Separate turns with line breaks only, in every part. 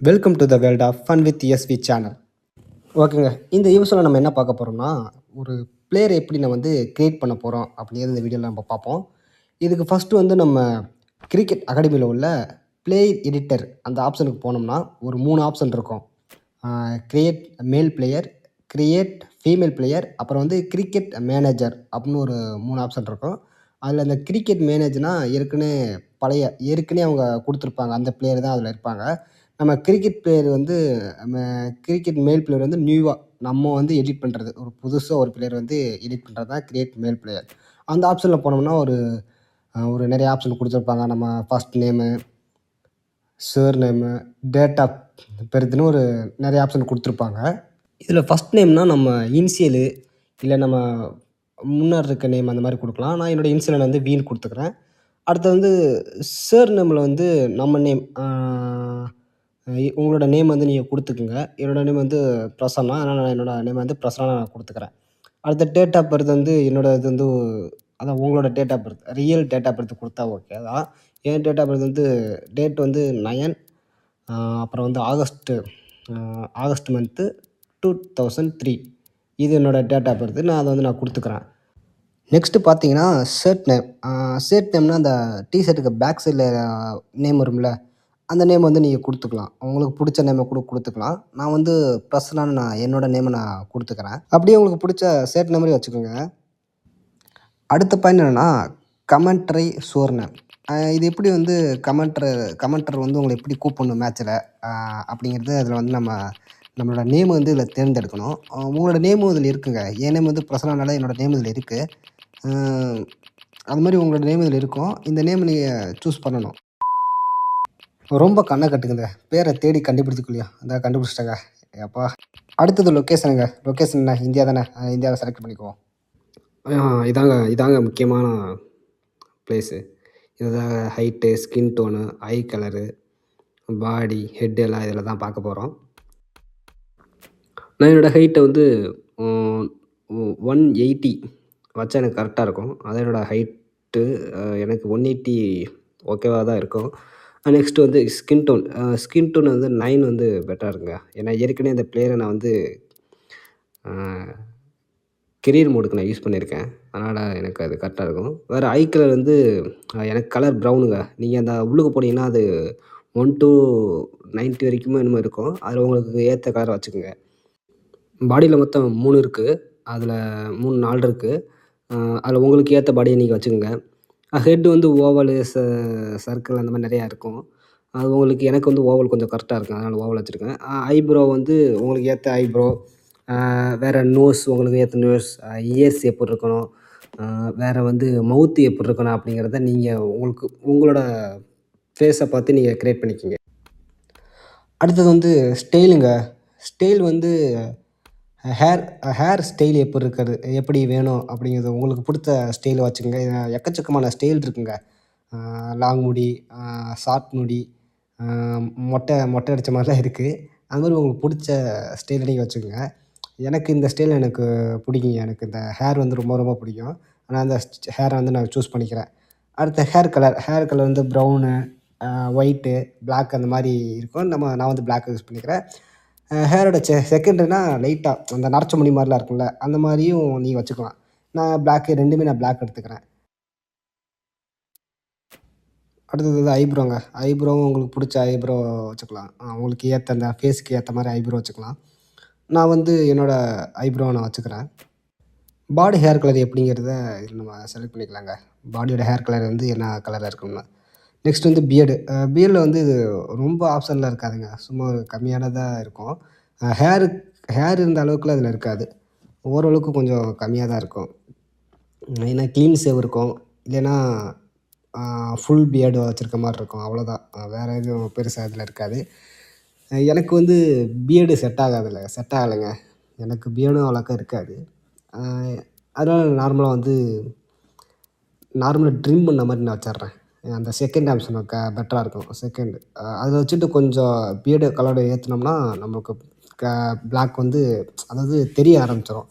Welcome to the world of fun with SV channel. ஓகேங்க. இந்த யூஸில் நம்ம என்ன பார்க்க போகிறோம்னா, ஒரு பிளேயரை எப்படி நம்ம வந்து கிரியேட் பண்ண போகிறோம் அப்படிங்கிறது இந்த வீடியோவில் நம்ம பார்ப்போம். இதுக்கு ஃபஸ்ட்டு வந்து நம்ம கிரிக்கெட் அகாடமியில் உள்ள பிளே எடிட்டர் அந்த ஆப்ஷனுக்கு போனோம்னா ஒரு 3 ஆப்ஷன் இருக்கும். கிரியேட் மேல் பிளேயர், கிரியேட் ஃபீமேல் பிளேயர், அப்புறம் வந்து கிரிக்கெட் மேனேஜர் அப்படின்னு ஒரு 3 ஆப்ஷன் இருக்கும். அதில் அந்த கிரிக்கெட் மேனேஜர்னா ஏற்கனவே அவங்க கொடுத்துருப்பாங்க. அந்த பிளேயர் தான் அதில் இருப்பாங்க. நம்ம கிரிக்கெட் பிளேயர் வந்து நம்ம கிரிக்கெட் மேல் பிளேயர் வந்து நியூவா நம்ம வந்து எடிட் பண்ணுறது. ஒரு புதுசா ஒரு பிளேயர் வந்து எடிட் பண்ணுறது தான் கிரியேட் மேல் பிளேயர். அந்த ஆப்ஷனில் போனோம்னா ஒரு நிறைய ஆப்ஷன் குடுத்துருப்பாங்க. நம்ம first name, surname, date of பர்த்ன்னு ஒரு நிறைய ஆப்ஷன் குடுத்துருப்பாங்க. இதில ஃபர்ஸ்ட் நேம்னா நம்ம இனிஷியலு இல்ல நம்ம முன்னாடி இருக்க நேம் அந்த மாரி குடுக்கலாம். நான் என்னோட இனிஷியல வந்து வீன்னு குடுத்துக்கிறேன். அடுத்து வந்து சர் நேம்ல வந்து நம்ம நேம் உங்களோட நேம் வந்து நீங்க குடுத்துக்கங்க. என்னோட நேம் வந்து பிரசன்னா. அதனால நான் என்னோட நேம் வந்து பிரசன்னா நான் குடுத்துக்கிறேன். அடுத்த டேட் ஆஃப் பர்த் வந்து என்னோட இது வந்து அதான் உங்களோட date of birth. Real date of birth குடுத்தா ஓகே தான். என் டேட் ஆஃப் பர்த் வந்து டேட் வந்து 9 அ அப்புறம் வந்து ஆகஸ்ட் மந்த்து 2003. இது என்னோட டேட் ஆஃப் பர்த். நான் அத வந்து நான் குடுத்துக்கிறேன். நெக்ஸ்ட்டு பார்த்தீங்கன்னா, ஷர்ட் நேம். ஷர்ட் நேம்னா அந்த டீ ஷர்ட்டுக்கு பேக் சைட்ல நேம் வரும்ல, அந்த நேம் வந்து நீங்க குடுத்துக்கலாம். உங்களுக்கு புடிச்ச நேம கூட குடுத்துக்கலாம். நான் வந்து பிரசன்னான்னு நான் என்னோட நேம நான் குடுத்துக்கிறேன். அப்படியே உங்களுக்கு புடிச்ச ஷர்ட் நேமரே வச்சுக்கோங்க. அடுத்த பாயிண்ட் என்னன்னா, கமெண்ட்ரி ஷோர் நேம். இது எப்படி வந்து கமெண்டர் வந்து உங்கள எப்படி கூப்பிடணும் மேட்ச்ல, அப்படிங்கிறது அதில வந்து நம்மளோட நேம் வந்து இதில தேர்ந்தெடுக்கணும். உங்களோட நேமும் இதில இருக்குங்க. என் நேம் வந்து பிரசன்னானால என்னோட நேம் இதில இருக்கு. அ அது மாரி உங்களோட நேம் இதில இருக்கும். இந்த நேம் நீங்க சூஸ் பண்ணணும். ரொம்ப கண்ண கட்டுதுங்க. பேர தேடி கண்டுபிடித்துக்குள்ளயா, இந்தா கண்டுபிடிச்சுட்டேங்க. எப்பா! அடுத்தது லொக்கேஷனுங்க. லொக்கேஷன் என்ன இந்தியா தானே. இந்தியாவ செலக்ட் பண்ணிக்குவோம். ஆ இதாங்க முக்கியமான பிளேஸு. இதுதான் ஹைட்டு, ஸ்கின் டோனு, ஐ கலரு, பாடி, ஹெட் எல்லாம் இதில தான் பார்க்க போறோம். நான் என்னோட ஹைட்ட வந்து ம் 180 வச்சா எனக்கு கரெக்ட்டா இருக்கும். அதான் என்னோட ஹைட்டு. எனக்கு 180 ஓகேவா தான் இருக்கும். நெக்ஸ்ட்டு வந்து ஸ்கின் டோன் வந்து 9 வந்து பெட்டரா இருக்குங்க. ஏன்னா ஏற்கனவே இந்த பிளேயர நான் வந்து அ கெரியர் மோடுக்கு நான் யூஸ் பண்ணியிருக்கேன். அதனால எனக்கு அது கரெக்ட்டா இருக்கும். வேற ஐ கலர் வந்து எனக்கு கலர் ப்ரவுனுங்க. நீங்க அந்த உள்ளுக்கு போனீங்கன்னா அது 1 டூ 90 வரைக்குமோ என்னமோ இருக்கும். அதில உங்களுக்கு ஏத்த கலர வச்சுக்கங்க. பாடியில மொத்தம் 3 இருக்கு. அதில 3, 4 இருக்கு. அதில உங்களுக்கு ஏத்த பாடிய நீங்க வச்சுக்கங்க. ஹெட் வந்து ஓவலு, சர்க்கிள் அந்த மாரி நெறையா இருக்கும். அது உங்களுக்கு எனக்கு வந்து ஓவல் கொஞ்சம் கரெக்ட்டா இருக்கும். அதனால ஓவல் வச்சிருக்கேன். ஐப்ரோ வந்து உங்களுக்கு ஏத்த ஐப்ரோ. வேற நோஸ் உங்களுக்கு ஏத்த நோஸ். இயர்ஸ் எப்படி இருக்கணும், வேற வந்து மவுத் எப்படி இருக்கணும் அப்படிங்கிறத நீங்க உங்களோட ஃபேஸ பார்த்து நீங்க கிரியேட் பண்ணிக்கங்க. அடுத்தது வந்து ஸ்டைலுங்க. ஸ்டைல் வந்து ஹேர் ஹேர் ஸ்டைல் எப்படி வேணும் அப்படிங்கிறது உங்களுக்கு பிடிச்ச ஸ்டைல வச்சுக்கங்க. எக்கச்சக்கமான ஸ்டைல் இருக்குங்க. லாங் முடி, ஷார்ட் முடி, அ மொட்டை அடிச்ச மாரிலாம் இருக்கு. அது மாரி உங்களுக்கு புடிச்ச ஸ்டைல நீங்க வச்சுக்கங்க. எனக்கு பிடிக்குங்க. எனக்கு இந்த ஹேர் வந்து ரொம்ப ரொம்ப பிடிக்கும். நான் அந்த ஹேர வந்து நான் சூஸ் பண்ணிக்கிறேன். அடுத்து ஹேர் கலர் வந்து ப்ரவுனு, ஒயிட்டு, பிளாக் அந்த மாரி இருக்கும். நான் வந்து பிளாக் யூஸ் பண்ணிக்கிறேன். ஹேரோட செகண்டரினா லைட்டா அந்த நரைச்ச முடி மாரிலாம் இருக்கும்ல, அந்த மாரியும் நீங்க வச்சுக்கலாம். நான் பிளாக் 2மே நான் பிளாக் எடுத்துக்கிறேன். அடுத்தது வந்து ஐப்ரோங்க. ஐப்ரோவும் உங்களுக்கு புடிச்ச ஐப்ரோ வச்சுக்கலாம். உங்களுக்கு ஏத்த அந்த ஃபேஸ்க்கு ஏத்த மாரி ஐப்ரோ வச்சுக்கலாம். நான் வந்து என்னோட ஐப்ரோவ நான் வச்சுக்கிறேன். பாடி ஹேர் கலர் எப்படிங்கிறத இதில நம்ம செலக்ட் பண்ணிக்கலாங்க. பாடியோட ஹேர் கலர் வந்து என்ன கலர்ல இருக்கணும்னு. நெக்ஸ்ட் வந்து பியர்ட்ல வந்து இது ரொம்ப ஆப்ஷன்லாம் இருக்காதுங்க. சும்மா ஒரு கம்மியானதா இருக்கும். அ ஹேரு ஹேர் இருந்த அளவுக்குலாம் அதில இருக்காது. ஓரளவுக்கு கொஞ்சம் கம்மியா தான் இருக்கும். ஏன்னா கிளீன் ஷேவ் இருக்கும். இல்லைன்னா ஃபுல் பியர்டு வச்சிருக்க மாரி இருக்கும். அவ்வளோதான். வேற எதுவும் பெருசா இதில இருக்காது. எனக்கு வந்து பியர்டு செட் ஆகலைங்க. எனக்கு பியர்டும் அவ்வளோக்கா இருக்காது. அ அதனால நார்மலா ட்ரிம் பண்ண மாரி நான் வச்சுர்றேன். அந்த செகண்ட் ஆப்ஷன் பெட்டரா இருக்கும். அத வச்சுட்டு கொஞ்சம் பியர்டு கலர ஏத்துனோம்னா, நமக்கு க பிளாக் வந்து அதாவது தெரிய ஆரம்பிச்சுரும்.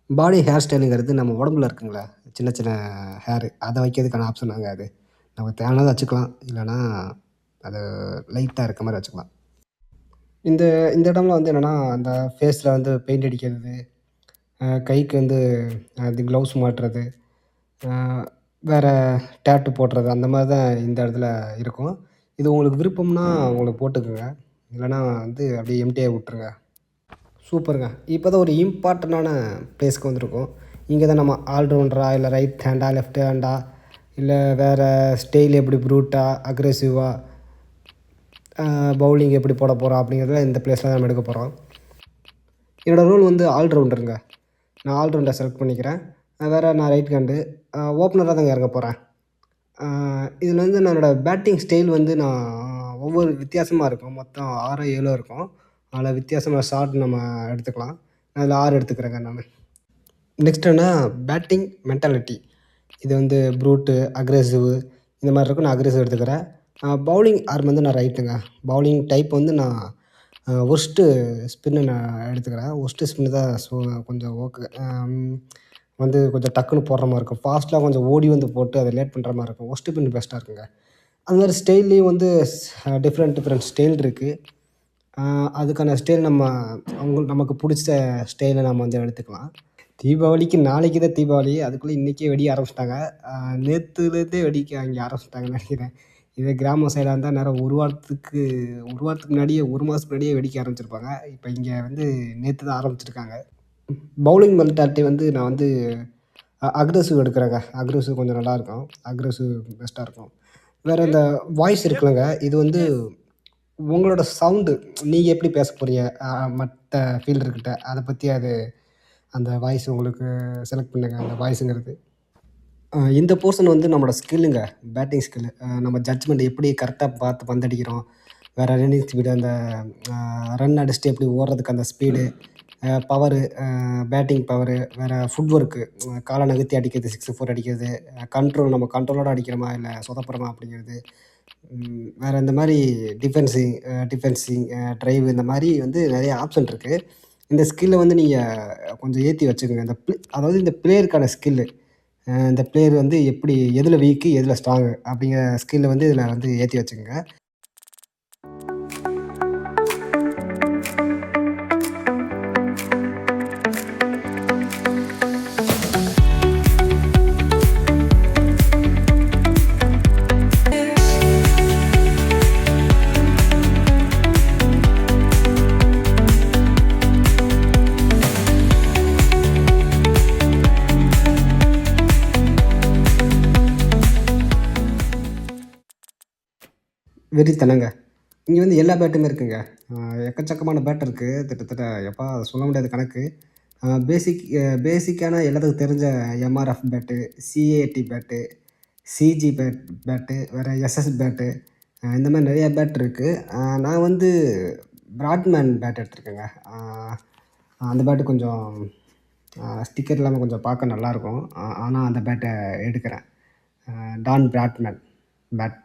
பாடி ஹேர் ஸ்டைலுங்கிறது நம்ம உடம்புல இருக்குங்கல்ல, சின்ன சின்ன ஹேரு அத வைக்கிறதுக்கான ஆப்ஷன் தாங்க அது. நமக்கு தேவையானத வச்சுக்கலாம். இல்லன்னா, அது லைட்டா இருக்க மாரி வச்சுக்கலாம். இந்த இந்த இடம்ல வந்து என்னன்னா, அந்த ஃபேஸில் வந்து பெயிண்ட் அடிக்கிறது, கைக்கு வந்து அது க்ளவுஸ் மாட்டுறது, அ வேற டேட்டூ போடுறது அந்த மாரி தான் இந்த இடத்துல இருக்கும். இது உங்களுக்கு விருப்பம்னா உங்களுக்கு போட்டுக்கங்க. இல்லன்னா வந்து அப்படியே எம்ப்டியா விட்டுருங்க. சூப்பருங்க. இப்போ தான் ஒரு இம்பார்ட்டன்டான பிளேஸ்க்கு வந்திருக்கோம். இங்க தான் நம்ம ஆல்ரவுண்டரா, இல்ல ரைட் ஹேண்டா, லெஃப்ட் ஹேண்டா, இல்ல வேற ஸ்டைல் எப்படி ப்ரூட்டா, அக்ரெசிவா, பவுலிங் எப்படி போட போறோம் அப்படிங்கிறத இந்த பிளேஸ்ல தான் நம்ம எடுக்க போறோம். என்னோட ரோல் வந்து ஆல்ரவுண்டருங்க. நான் ஆல்ரவுண்டர் செலக்ட் பண்ணிக்கிறேன். வேற நான் ரைட் ஹேண்டு. ஓப்பனரா தாங்க இறங்க போறேன். இதில வந்து என்னோட பேட்டிங் ஸ்டைல் வந்து நான் ஒவ்வொரு வித்தியாசமா இருக்கும். மொத்தம் 6ஓ 7ஓ இருக்கும். அதில வித்தியாசமா ஷாட் நம்ம எடுத்துக்கலாம். நான் அதில 6 எடுத்துக்கிறேங்க நானு. நெக்ஸ்ட் என்ன பேட்டிங் மென்டாலிட்டி. இது வந்து ப்ரூட்டு, அக்ரெசிவ் இந்த மாரி இருக்கும். நான் அக்ரெசிவ் எடுத்துக்கிறேன். பவுலிங் ஆர்ம் வந்து நான் ரைட்டுங்க. பவுலிங் டைப் வந்து நான் ஒர்ஸ்ட்டு ஸ்பின்னு நான் எடுத்துக்கிறேன். ஒர்ஸ்ட்டு ஸ்பின்னு தான் கொஞ்சம் ஓகே. வந்து கொஞ்சம் டக்குன்னு போடுற மாரி இருக்கும். ஃபாஸ்ட்லாம் கொஞ்சம் ஓடி வந்து போட்டு அத லேட் பண்ற மாரி இருக்கும். ஒர்ஸ்ட்டு பின் பெஸ்ட்டா இருக்குங்க. அது மாரி ஸ்டைல்லயும் வந்து டிஃப்ரெண்ட் டிஃப்ரெண்ட் ஸ்டைல் இருக்கு. அ அதுக்கான ஸ்டைல் நமக்கு புடிச்ச ஸ்டைல நம்ம வந்து எடுத்துக்கலாம். தீபாவளிக்கு நாளைக்கு தான் தீபாவளி. அதுக்குள்ள இன்னைக்கே வெடிய ஆரம்பிச்சுட்டாங்க. அ நேத்துலேருந்தே வெடிக்க இங்க ஆரம்பிச்சுட்டாங்கன்னு நெனைக்கிறேன். இதே கிராம சைடா இருந்தா நேரம் 1 வாரத்துக்கு முன்னாடியே 1 மாசத்துக்கு முன்னாடியே வெடிக்க ஆரம்பிச்சிருப்பாங்க. இப்ப இங்க வந்து நேத்து தான் ஆரம்பிச்சிருக்காங்க. பவுலிங் மென்டாலிட்டி வந்து நான் வந்து அக்ரெசிவ் எடுக்கிறேங்க. அக்ரெசிவ் கொஞ்சம் நல்லாயிருக்கும். அக்ரெசிவ் பெஸ்ட்டா இருக்கும். வேற இந்த வாய்ஸ் இருக்குல்லங்க, இது வந்து உங்களோட சவுண்டு நீங்க எப்படி பேச போறீங்க? மத்த ஃபீல்டர்கிட்ட அத பத்தி அந்த வாய்ஸ் உங்களுக்கு செலக்ட் பண்ணுங்க. அந்த வாய்ஸுங்கிறது. இந்த போர்ஷன் வந்து நம்மளோட ஸ்கில்லுங்க. Batting skill. நம்ம ஜட்ஜ்மெண்ட் எப்படி கரெக்ட்டா பார்த்து பந்தடிக்கிறோம். வேற ரன்னிங் ஸ்பீடு அந்த அ ரன் அடிச்சுட்டு எப்படி ஓடுறதுக்கு அந்த ஸ்பீடு, பவரு, பேட்டிங் பவரு, வேற ஃபுட் ஒர்க்கு, கால நகர்த்தி அடிக்கிறது, 6, 4 அடிக்கிறது, கண்ட்ரோல் நம்ம கண்ட்ரோலோட அடிக்கிறோமா, இல்ல சொதப்புறோமா அப்படிங்கிறது. வேற இந்த மாரி டிஃபென்சிங், டிரைவ் இந்த மாரி வந்து நெறைய ஆப்ஷன் இருக்கு. இந்த ஸ்கில்ல வந்து நீங்க கொஞ்சம் ஏத்தி வச்சுக்கங்க. அதாவது இந்த பிளேயருக்கான ஸ்கில்லு. இந்த பிளேயர் வந்து எப்படி எதுல வீக்கு, எதுல ஸ்ட்ராங்கு அப்படிங்கிற ஸ்கில்ல வந்து இதில வந்து ஏத்தி வச்சுக்கங்க. வெறித்தனங்க. இங்க வந்து எல்லா பேட்டுமே இருக்குங்க. அ எக்கச்சக்கமான பேட் இருக்கு. கிட்டத்தட்ட எப்பா சொல்ல முடியாத கணக்கு. பேசிக்கான எல்லாத்துக்கும் தெரிஞ்ச MRF bat, CAD bat, CG bat, வேற எஸ்எஸ் பேட்டு, இந்த மாரி நெறைய பேட் இருக்கு. நான் வந்து பிராட்மேன் பேட் எடுத்திருக்கேங்க. அந்த பேட்டு கொஞ்சம் ஸ்டிக்கர் இல்லாம கொஞ்சம் பார்க்க நல்லாயிருக்கும். ஆனா அந்த பேட்ட எடுக்கிறேன். Don Bradman bat.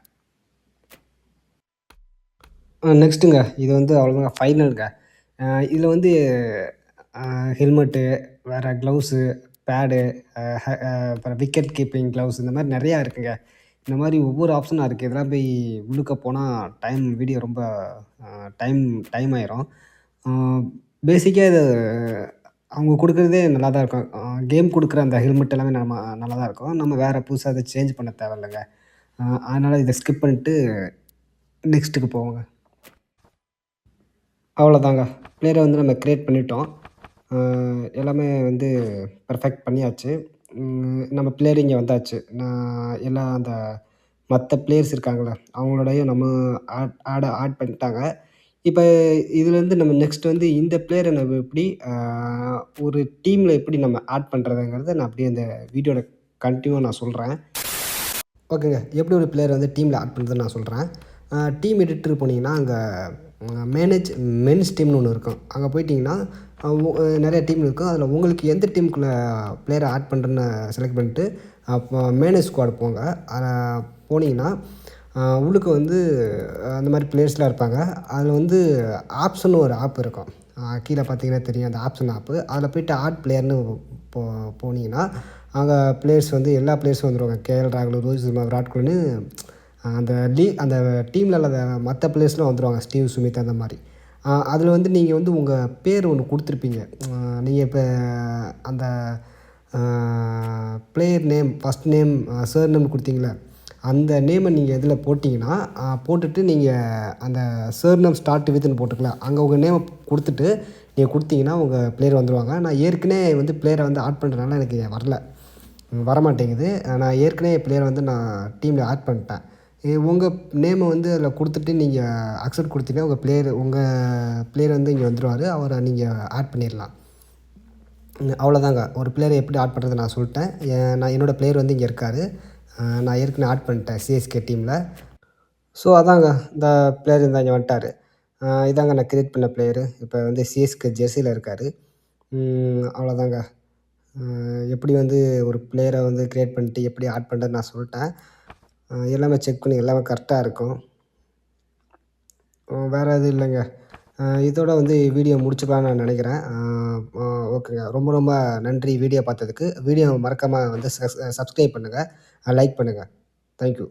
நெக்ஸ்ட்டுங்க. இது வந்து அவ்வளோதாங்க ஃபைனல்ங்க. இதில வந்து ஹெல்மெட்டு, வேற க்ளவுஸு, பேடு, அப்புறம் விக்கெட் கீப்பிங் க்ளவுஸ் இந்த மாரி நெறையா இருக்குங்க. இந்த மாரி ஒவ்வொரு ஆப்ஷனா இருக்கு. இதெல்லாம் போய் உள்ளுக்க போனா வீடியோ ரொம்ப அ டைம் டைம் ஆயிரும். அ பேசிக்கா இது அவங்க குடுக்குறதே நல்லா தான் இருக்கும். கேம் குடுக்குற அந்த ஹெல்மெட் எல்லாமே நல்லா தான் இருக்கும். நம்ம வேற புதுசா எதுவும் சேஞ்ச் பண்ண தேவையில்லங்க. அதனால இத ஸ்கிப் பண்ணிட்டு நெக்ஸ்ட்டுக்கு போவோங்க. அவ்வளோதாங்க. பிளேயர வந்து நம்ம கிரியேட் பண்ணிட்டோம். அ எல்லாமே வந்து பெர்ஃபெக்ட் பண்ணியாச்சு. நம்ம பிளேயர் இங்க வந்தாச்சு. நான் எல்லாம் அந்த மத்த பிளேயர்ஸ் இருக்காங்கல்ல, அவங்களோடயும் நம்ம ஆட் பண்ணிட்டாங்க. இப்ப இதுலேருந்து நம்ம நெக்ஸ்ட் வந்து இந்த பிளேயர நம்ம எப்படி ஒரு டீம்ல எப்படி நம்ம ஆட் பண்றதுங்கிறத நான் அப்படியே அந்த வீடியோல கன்டினியூவா நான் சொல்றேன். ஓகேங்க. எப்படி ஒரு பிளேயர் வந்து டீம்ல ஆட் பண்ணுறதுன்னு நான் சொல்றேன். டீம் எடிட்டர் போனீங்கன்னா, அங்க மேனேஜ் மென்ஸ் டீம்னு ஒண்ணு இருக்கும். அங்க போயிட்டீங்கன்னா, அ ஒ நெறைய டீம் இருக்கும். அதில உங்களுக்கு எந்த டீமுக்குள்ள பிளேயர ஆட் பண்ணுறன்னு செலக்ட் பண்ணிட்டு, அப்போ மேனேஜ் ஸ்குவாட் போங்க. போனீங்கன்னா, உள்ளுக்கு வந்து அந்த மாரி பிளேயர்ஸ்லாம் இருப்பாங்க. அதில வந்து ஆப்ஸ்ன்னு ஒரு ஆப் இருக்கும். கீழ பார்த்தீங்கன்னா தெரியும். அந்த ஆப்ஷன் ஆப்பு. அதில போயிட்டு ஆட் பிளேயர்ன்னு போ போனீங்கன்னா, அங்க பிளேயர்ஸ் வந்து எல்லா பிளேயர்ஸும் வந்துருவாங்க. கேஎல் ராகுல், ரோஹித் சர்மா, விராட் கோலின்னு அந்த டீம்ல உள்ள மத்த பிளேயர்ஸ்லாம் வந்துருவாங்க. ஸ்டீவ் ஸ்மித் அந்த மாரி. அதில வந்து நீங்க வந்து உங்க பேர் ஒண்ணு குடுத்துருப்பீங்க. நீங்க இப்ப அந்த a player name, first name, surname குடுத்தீங்கல்ல, அந்த நேம நீங்க இதில போட்டீங்கன்னா, போட்டுட்டு நீங்க அந்த சர்நேம் ஸ்டார்ட் வித்ன்னு போட்டுருக்குல்ல, அங்க உங்க நேம குடுத்துட்டு, நீங்க குடுத்தீங்கன்னா, உங்க பிளேயர் வந்துருவாங்க. நான் ஏற்கனவே வந்து பிளேயர வந்து ஆட் பண்றனால எனக்கு வரல. வரமாட்டேங்குது. நான் ஏற்கனவே பிளேயர வந்து நான் டீம்ல ஆட் பண்ணிட்டேன். உங்க நேம வந்து அதில குடுத்துட்டு நீங்க அக்செப்ட் குடுத்தீங்கன்னா, உங்க பிளேயர் வந்து இங்க வந்துருவாரு. அவர நீங்க ஆட் பண்ணிறலாம். அவ்வளோதாங்க. ஒரு பிளேயர எப்படி ஆட் பண்றதுன்னு நான் சொல்ட்டேன். என்னோட பிளேயர் வந்து இங்க இருக்காரு. நான் ஏற்கனவே ஆட் பண்ணிட்டேன் சிஎஸ்கே டீம்ல. ஸோ அதாங்க. இந்த பிளேயர் இங்க வந்துட்டாரு. இதாங்க நான் கிரியேட் பண்ண பிளேயரு. இப்ப வந்து சிஎஸ்கே ஜெர்சில இருக்காரு. அவ்வளோதாங்க. எப்படி வந்து ஒரு பிளேயர வந்து கிரியேட் பண்ணிட்டு எப்படி ஆட் பண்றதுன்னு நான் சொல்ட்டேன். எல்லாமே செக் பண்ணி எல்லாமே கரெக்ட்டா இருக்கும். வேற எதுவும் இல்லங்க. இதோட வந்து வீடியோ முடிச்சுக்கலாம்னு நான் நெனைக்கிறேன். ஓகேங்க. ரொம்ப ரொம்ப நன்றி வீடியோ பார்த்ததுக்கு. வீடியோவ மறக்காம வந்து சப்ஸ்கிரைப் பண்ணுங்க. லைக் பண்ணுங்க. Thank you.